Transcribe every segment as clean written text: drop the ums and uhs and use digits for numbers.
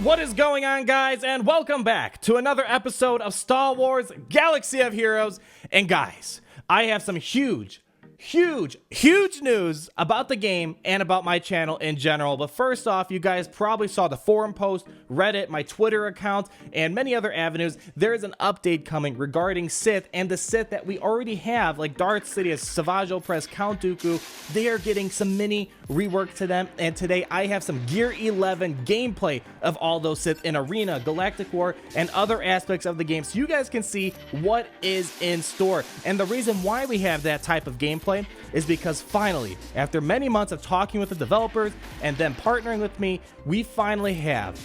what is going on, guys, and welcome back to another episode of Star Wars Galaxy of Heroes. And guys, I have some huge news about the game and about my channel in general. But first off, you guys probably saw the forum post, Reddit, my Twitter account, and many other avenues. There is an update coming regarding Sith, and the Sith that we already have, like Darth Sidious, Savage Opress, Count Dooku, they are getting some mini rework to them. And today I have some Gear 11 gameplay of all those Sith in Arena, Galactic War, and other aspects of the game, so you guys can see what is in store. And the reason why we have that type of gameplay is because finally, after many months of talking with the developers and them partnering with me, we finally have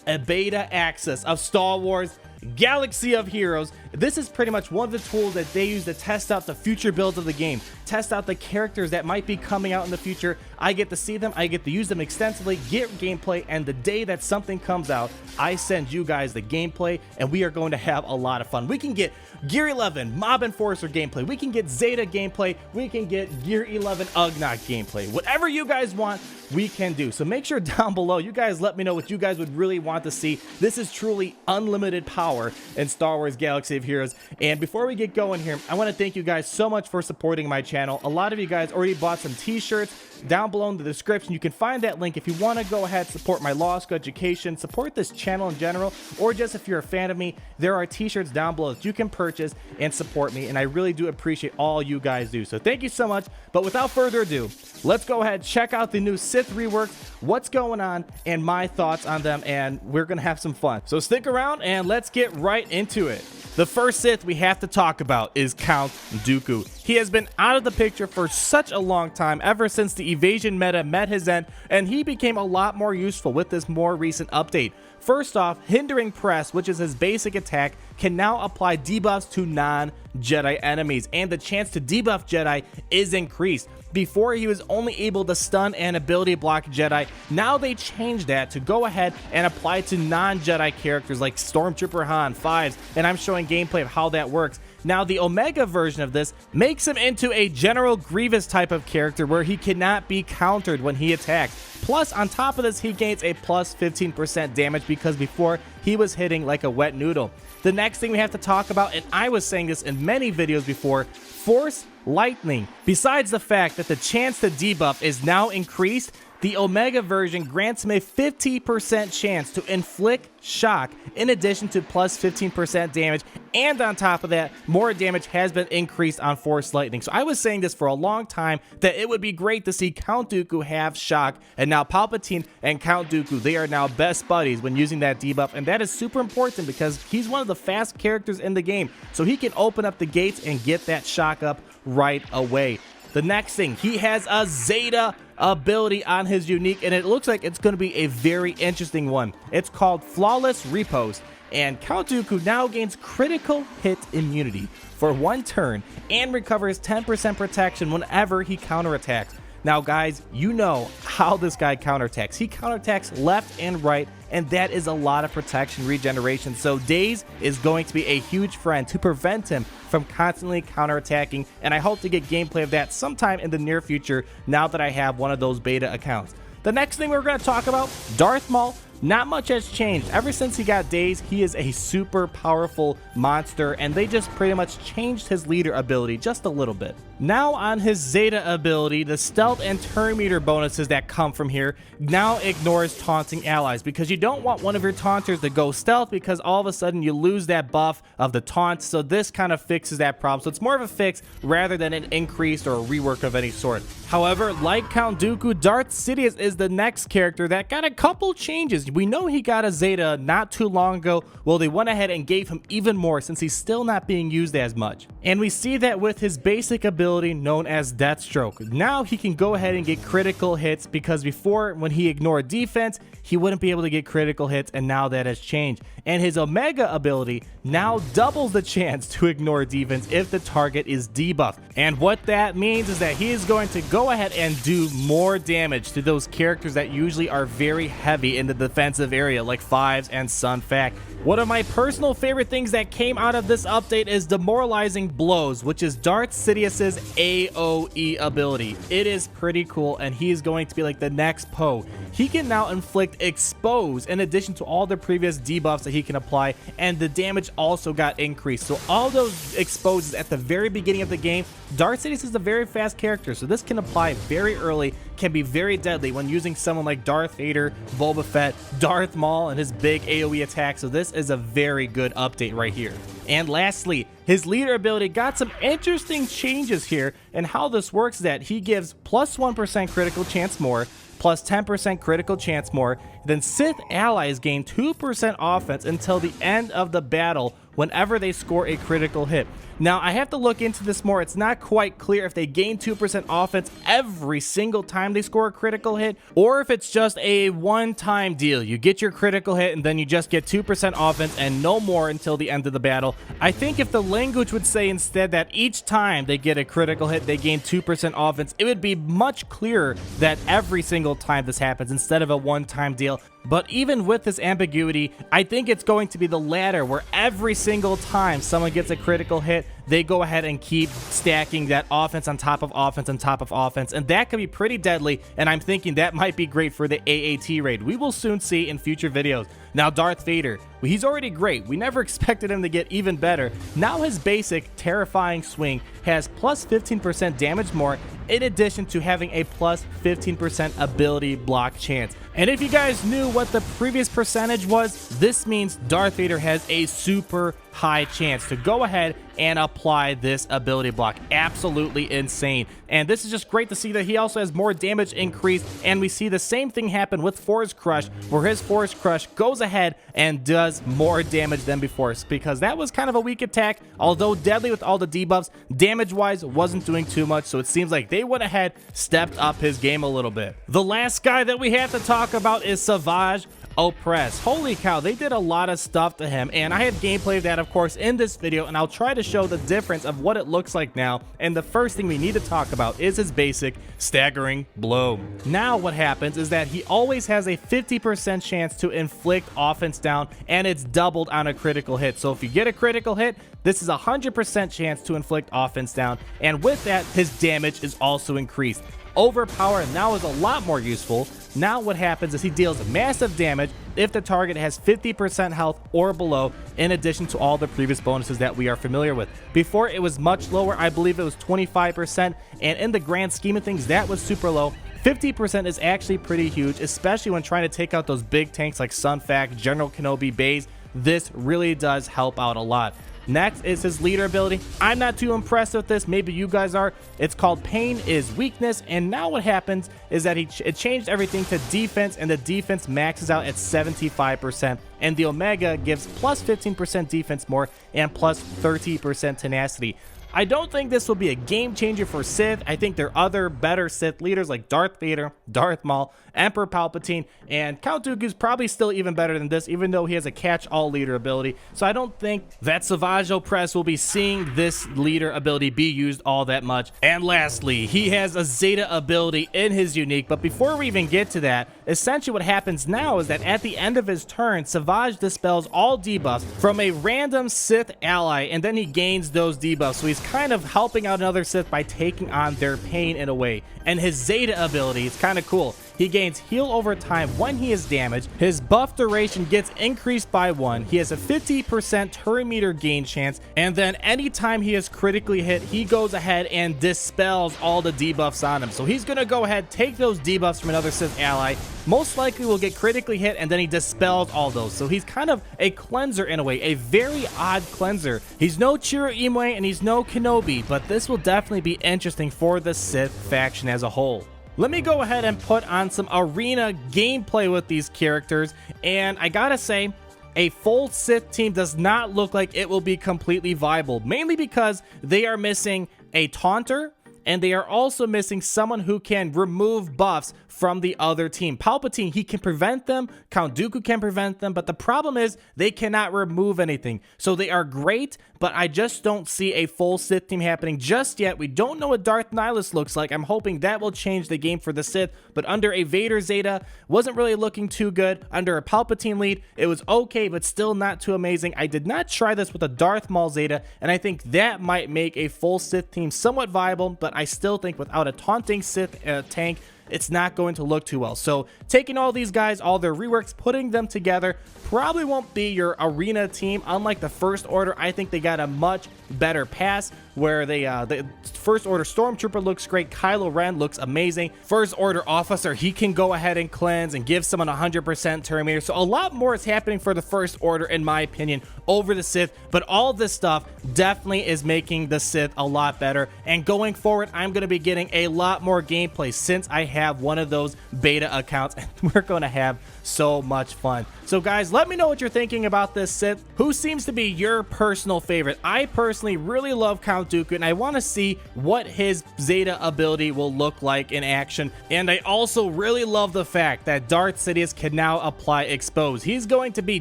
a beta access of Star Wars Galaxy of Heroes. This is pretty much one of the tools that they use to test out the future builds of the game, test out the characters that might be coming out in the future. I get to see them, I get to use them extensively, get gameplay, and the day that something comes out, I send you guys the gameplay, and we are going to have a lot of fun. We can get Gear 11 Mob Enforcer gameplay, we can get Zeta gameplay, we can get Gear 11 Ugnaught gameplay. Whatever you guys want, we can do. So make sure down below you guys let me know what you guys would really want to see. This is truly unlimited power in Star Wars Galaxy of Heroes. And before we get going here, I want to thank you guys so much for supporting my channel. A lot of you guys already bought some t-shirts. Down below in the description, you can find that link if you want to go ahead, support my law school education, support this channel in general, or just if you're a fan of me, there are t-shirts down below that you can purchase and support me, and I really do appreciate all you guys do. So thank you so much. But without further ado, let's go ahead, check out the new Sith reworks, what's going on, and my thoughts on them, and we're gonna have some fun. So stick around and let's get right into it. The first Sith we have to talk about is Count Dooku. He has been out of the picture for such a long time, ever since the evasion meta met his end, and he became a lot more useful with this more recent update. First off, Hindering Press, which is his basic attack, can now apply debuffs to non-Jedi enemies, and the chance to debuff Jedi is increased. Before, he was only able to stun and ability block Jedi. Now they changed that to go ahead and apply to non-Jedi characters like Stormtrooper Han, Fives, and I'm showing gameplay of how that works. Now the Omega version of this makes him into a General Grievous type of character where he cannot be countered when he attacks. Plus, on top of this, he gains a plus 15% damage because before he was hitting like a wet noodle. The next thing we have to talk about, and I was saying this in many videos before, Force Lightning. Besides the fact that the chance to debuff is now increased, the Omega version grants him a 50% chance to inflict shock in addition to plus 15% damage, and on top of that, more damage has been increased on Force Lightning. So I was saying this for a long time, that it would be great to see Count Dooku have shock, and now Palpatine and Count Dooku, they are now best buddies when using that debuff, and that is super important because he's one of the fast characters in the game, so he can open up the gates and get that shock up right away. The next thing, he has a Zeta ability on his unique, and it looks like it's going to be a very interesting one. It's called Flawless Repose, and Count Dooku now gains critical hit immunity for 1 turn and recovers 10% protection whenever he counterattacks. Now guys, you know how this guy counterattacks. He counterattacks left and right, and that is a lot of protection regeneration. So Daze is going to be a huge friend to prevent him from constantly counterattacking, and I hope to get gameplay of that sometime in the near future now that I have one of those beta accounts. The next thing we're going to talk about, Darth Maul. Not much has changed. Ever since he got Daze, he is a super powerful monster, and they just pretty much changed his leader ability just a little bit. Now on his Zeta ability, the stealth and turn meter bonuses that come from here now ignores taunting allies, because you don't want one of your taunters to go stealth because all of a sudden you lose that buff of the taunt. So this kind of fixes that problem. So it's more of a fix rather than an increase or a rework of any sort. However, like Count Dooku, Darth Sidious is the next character that got a couple changes. We know he got a Zeta not too long ago. Well, they went ahead and gave him even more since he's still not being used as much. And we see that with his basic ability known as Deathstroke. Now he can go ahead and get critical hits, because before, when he ignored defense, he wouldn't be able to get critical hits, and now that has changed. And his Omega ability now doubles the chance to ignore defense if the target is debuffed. And what that means is that he is going to go ahead and do more damage to those characters that usually are very heavy in the defensive area, like Fives and Sun Fac. One of my personal favorite things that came out of this update is Demoralizing Blows, which is Darth Sidious's AoE ability. It is pretty cool, and he is going to be like the next Poe. He can now inflict Expose in addition to all the previous debuffs that he can apply, and the damage also got increased. So all those exposes at the very beginning of the game, Darth Sidious is a very fast character, so this can apply very early, can be very deadly when using someone like Darth Vader, Boba Fett, Darth Maul, and his big AoE attack. So this is a very good update right here. And lastly, his leader ability got some interesting changes here, and how this works is that he gives plus 1% critical chance more, plus 10% critical chance more, then Sith allies gain 2% offense until the end of the battle whenever they score a critical hit. Now, I have to look into this more. It's not quite clear if they gain 2% offense every single time they score a critical hit, or if it's just a one-time deal. You get your critical hit and then you just get 2% offense and no more until the end of the battle. I think if the language would say instead that each time they get a critical hit, they gain 2% offense, it would be much clearer that every single time this happens instead of a one-time deal. But even with this ambiguity, I think it's going to be the latter, where every single time someone gets a critical hit, they go ahead and keep stacking that offense on top of offense on top of offense, and that could be pretty deadly, and I'm thinking that might be great for the AAT raid. We will soon see in future videos. Now, Darth Vader, he's already great. We never expected him to get even better. Now his basic terrifying swing has plus 15% damage more, in addition to having a plus 15% ability block chance. And if you guys knew what the previous percentage was, this means Darth Vader has a super high chance to go ahead and apply this ability block. Absolutely insane. And this is just great to see that he also has more damage increase, and we see the same thing happen with Force Crush, where his Force Crush goes ahead and does more damage than before, because that was kind of a weak attack. Although deadly with all the debuffs, damage-wise wasn't doing too much, so it seems like they went ahead, stepped up his game a little bit. The last guy that we have to talk about is Savage Opress. Holy cow, they did a lot of stuff to him, and I have gameplay of that, of course, in this video, and I'll try to show the difference of what it looks like now. And the first thing we need to talk about is his basic Staggering Blow. Now what happens is that he always has a 50% chance to inflict offense down, and it's doubled on a critical hit. So if you get a critical hit, this is a 100% chance to inflict offense down, and with that, his damage is also increased. Overpower now is a lot more useful. Now what happens is he deals massive damage if the target has 50% health or below, in addition to all the previous bonuses that we are familiar with. Before, it was much lower. I believe it was 25%, and in the grand scheme of things, that was super low. 50% is actually pretty huge, especially when trying to take out those big tanks like Sun Fac, General Kenobi, Baze. This really does help out a lot. Next is his leader ability. I'm not too impressed with this. Maybe you guys are. It's called Pain is Weakness, and now what happens is that it changed everything to defense, and the defense maxes out at 75%, and the Omega gives plus 15% defense more and plus 30% tenacity. I don't think this will be a game changer for Sith. I think there are other better Sith leaders like Darth Vader, Darth Maul, Emperor Palpatine, and Count Dooku's probably still even better than this, even though he has a catch-all leader ability. So I don't think that Savage Opress will be seeing this leader ability be used all that much. And lastly, he has a Zeta ability in his unique, but before we even get to that, essentially what happens now is that at the end of his turn, Savage dispels all debuffs from a random Sith ally, and then he gains those debuffs. So he's kind of helping out another Sith by taking on their pain in a way. And his Zeta ability is kind of cool. He gains heal over time when he is damaged. His buff duration gets increased by 1. He has a 50% turn meter gain chance. And then anytime he is critically hit, he goes ahead and dispels all the debuffs on him. So he's going to go ahead, take those debuffs from another Sith ally. Most likely will get critically hit, and then he dispels all those. So he's kind of a cleanser in a way, a very odd cleanser. He's no Chiro Imwe and he's no Kenobi, but this will definitely be interesting for the Sith faction as a whole. Let me go ahead and put on some arena gameplay with these characters, and I gotta say, a full Sith team does not look like it will be completely viable, mainly because they are missing a Taunter, and they are also missing someone who can remove buffs from the other team. Palpatine, he can prevent them, Count Dooku can prevent them, but the problem is they cannot remove anything. So they are great, but I just don't see a full Sith team happening just yet. We don't know what Darth Nihilus looks like. I'm hoping that will change the game for the Sith, but under a Vader Zeta, wasn't really looking too good. Under a Palpatine lead, it was okay, but still not too amazing. I did not try this with a Darth Maul Zeta, and I think that might make a full Sith team somewhat viable, but I still think without a taunting Sith tank, it's not going to look too well. So taking all these guys, all their reworks, putting them together probably won't be your arena team. Unlike the First Order, I think they got a much better pass where the First Order Stormtrooper looks great. Kylo Ren looks amazing. First Order Officer, he can go ahead and cleanse and give someone 100% Terminator. So a lot more is happening for the First Order, in my opinion, over the Sith. But all this stuff definitely is making the Sith a lot better. And going forward, I'm going to be getting a lot more gameplay since I have one of those beta accounts, and we're going to have so much fun. So guys, let me know what you're thinking about this Sith. Who seems to be your personal favorite? I personally really love Count Dooku, and I want to see what his Zeta ability will look like in action. And I also really love the fact that Darth Sidious can now apply Expose. He's going to be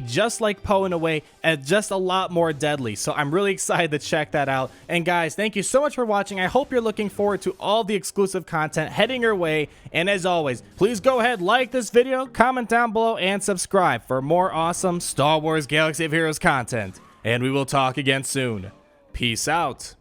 just like Poe in a way, and just a lot more deadly. So I'm really excited to check that out. And guys, thank you so much for watching. I hope you're looking forward to all the exclusive content heading your way. And as always, please go ahead, like this video, comment down below, and subscribe for more awesome Star Wars Galaxy of Heroes content. And we will talk again soon. Peace out.